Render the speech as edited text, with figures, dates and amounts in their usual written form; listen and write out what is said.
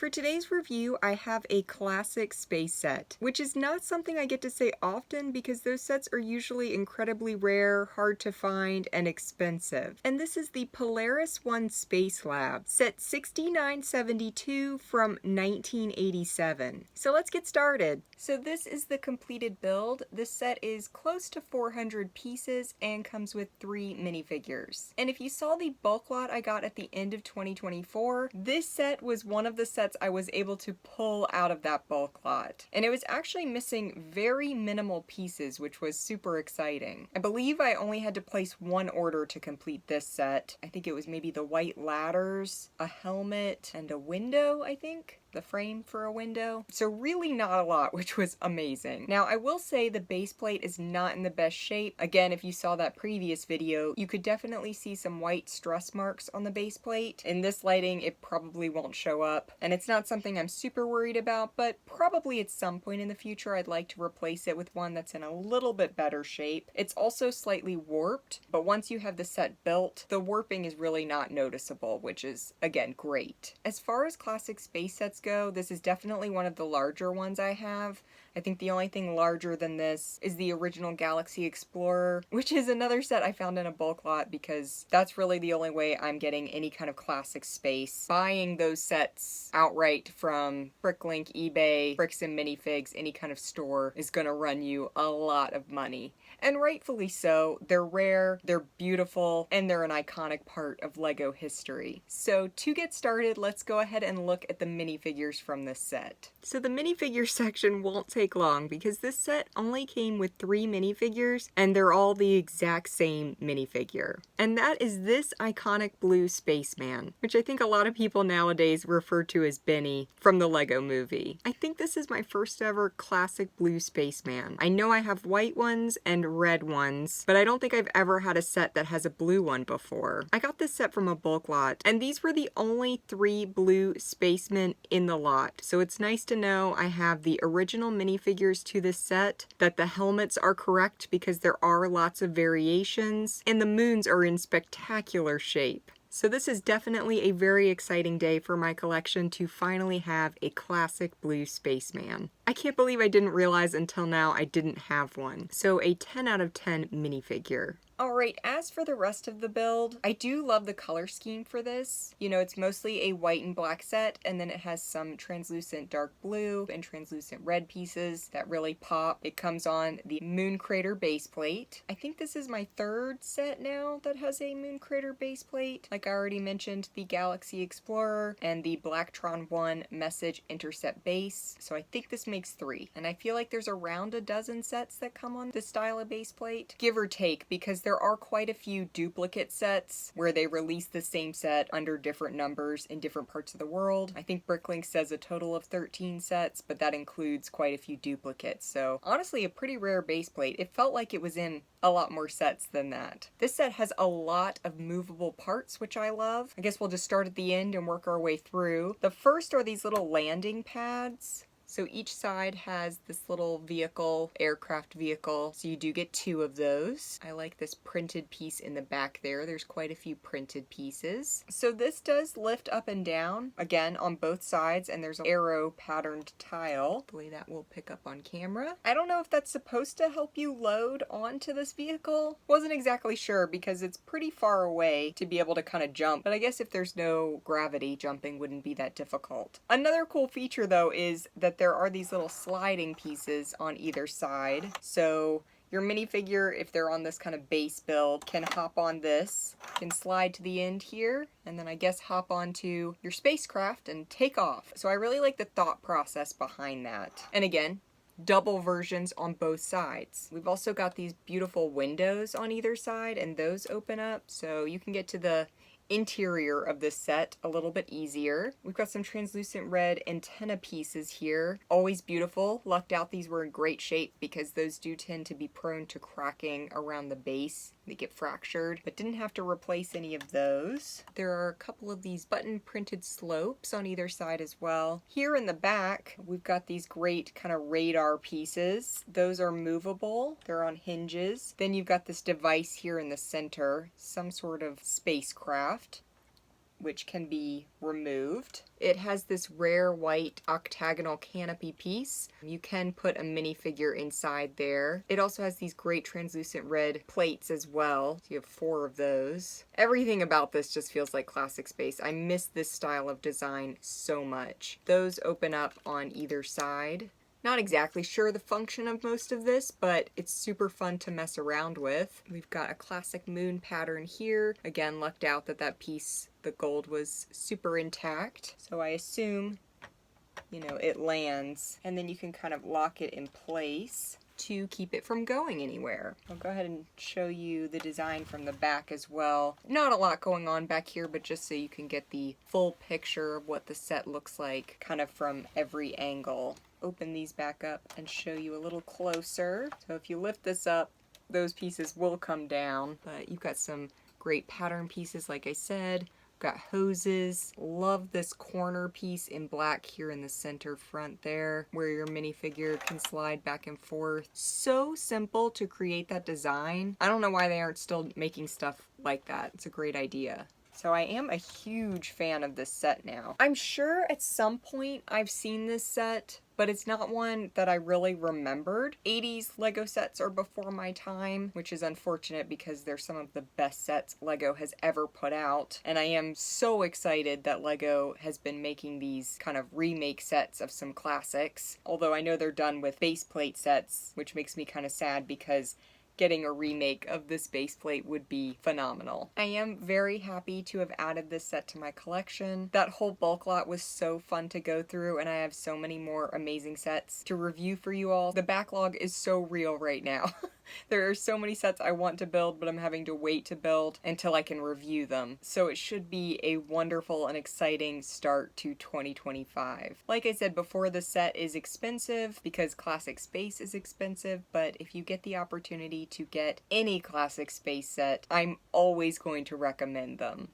For today's review, I have a classic space set, which is not something I get to say often because those sets are usually incredibly rare, hard to find, and expensive. And this is the Polaris 1 Space Lab, set 6972 from 1987. So let's get started. So this is the completed build. This set is close to 400 pieces and comes with 3 minifigures. And if you saw the bulk lot I got at the end of 2024, this set was one of the sets I was able to pull out of that bulk lot. And it was actually missing very minimal pieces, which was super exciting. I believe I only had to place one order to complete this set. I think it was maybe the white ladders, a helmet, and a window, I think. The frame for a window. So really not a lot, which was amazing. Now I will say the base plate is not in the best shape. Again, if you saw that previous video, you could definitely see some white stress marks on the base plate. In this lighting, it probably won't show up. And it's not something I'm super worried about, but probably at some point in the future I'd like to replace it with one that's in a little bit better shape. It's also slightly warped, but once you have the set built, the warping is really not noticeable, which is, again, great. As far as classic space sets go, this is definitely one of the larger ones I have. I think the only thing larger than this is the original Galaxy Explorer, which is another set I found in a bulk lot because that's really the only way I'm getting any kind of classic space. Buying those sets outright from BrickLink, eBay, Bricks and Minifigs, any kind of store is gonna run you a lot of money. And rightfully so. They're rare, they're beautiful, and they're an iconic part of LEGO history. So to get started, let's go ahead and look at the minifigures from this set. So the minifigure section won't take long because this set only came with 3 minifigures and they're all the exact same minifigure. And that is this iconic blue spaceman, which I think a lot of people nowadays refer to as Benny from the LEGO movie. I think this is my first ever classic blue spaceman. I know I have white ones and red ones, but I don't think I've ever had a set that has a blue one before. I got this set from a bulk lot, and these were the only 3 blue spacemen in the lot. So it's nice to know I have the original minifigures to this set, that the helmets are correct because there are lots of variations, and the moons are in spectacular shape. So this is definitely a very exciting day for my collection to finally have a classic blue spaceman. I can't believe I didn't realize until now I didn't have one. So a 10 out of 10 minifigure. Alright, as for the rest of the build, I do love the color scheme for this. You know, it's mostly a white and black set, and then it has some translucent dark blue and translucent red pieces that really pop. It comes on the moon crater base plate. I think this is my 3rd set now that has a moon crater base plate. Like I already mentioned, the Galaxy Explorer and the Blacktron 1 message intercept base. So I think this makes 3. And I feel like there's around a dozen sets that come on this style of base plate, give or take, because there are quite a few duplicate sets where they release the same set under different numbers in different parts of the world. I think BrickLink says a total of 13 sets, but that includes quite a few duplicates. So honestly, a pretty rare base plate. It felt like it was in a lot more sets than that. This set has a lot of movable parts, which I love. I guess we'll just start at the end and work our way through. The first are these little landing pads. So each side has this little vehicle, aircraft vehicle, so you do get 2 of those. I like this printed piece in the back there. There's quite a few printed pieces. So this does lift up and down, again, on both sides, and there's an arrow patterned tile. Hopefully that will pick up on camera. I don't know if that's supposed to help you load onto this vehicle. Wasn't exactly sure because it's pretty far away to be able to kind of jump, but I guess if there's no gravity, jumping wouldn't be that difficult. Another cool feature though is that there are these little sliding pieces on either side. So your minifigure, if they're on this kind of base build, can hop on this, can slide to the end here, and then I guess hop onto your spacecraft and take off. So I really like the thought process behind that. And again, double versions on both sides. We've also got these beautiful windows on either side, and those open up so you can get to the interior of this set a little bit easier. We've got some translucent red antenna pieces here. Always beautiful. Lucked out these were in great shape because those do tend to be prone to cracking around the base. They get fractured, but didn't have to replace any of those. There are a couple of these button printed slopes on either side as well. Here in the back, we've got these great kind of radar pieces. Those are movable. They're on hinges. Then you've got this device here in the center, some sort of spacecraft. which can be removed. It has this rare white octagonal canopy piece. You can put a minifigure inside there. It also has these great translucent red plates as well. So you have 4 of those. Everything about this just feels like classic space. I miss this style of design so much. Those open up on either side. Not exactly sure the function of most of this, but it's super fun to mess around with. We've got a classic moon pattern here. Again, lucked out that that piece, the gold, was super intact. So I assume, you know, it lands, and then you can kind of lock it in place to keep it from going anywhere. I'll go ahead and show you the design from the back as well. Not a lot going on back here, but just so you can get the full picture of what the set looks like kind of from every angle. Open these back up and show you a little closer. So if you lift this up, those pieces will come down, but you've got some great pattern pieces, like I said. Got hoses. Love this corner piece in black here in the center front there, where your minifigure can slide back and forth. So simple to create that design. I don't know why they aren't still making stuff like that. It's a great idea. So I am a huge fan of this set now. I'm sure at some point I've seen this set, but it's not one that I really remembered. 80s Lego sets are before my time, which is unfortunate because they're some of the best sets Lego has ever put out. And I am so excited that Lego has been making these kind of remake sets of some classics. Although I know they're done with base plate sets, which makes me kind of sad because getting a remake of this base plate would be phenomenal. I am very happy to have added this set to my collection. That whole bulk lot was so fun to go through, and I have so many more amazing sets to review for you all. The backlog is so real right now. There are so many sets I want to build, but I'm having to wait to build until I can review them. So it should be a wonderful and exciting start to 2025. Like I said before, the set is expensive because classic space is expensive, but if you get the opportunity to get any classic space set, I'm always going to recommend them.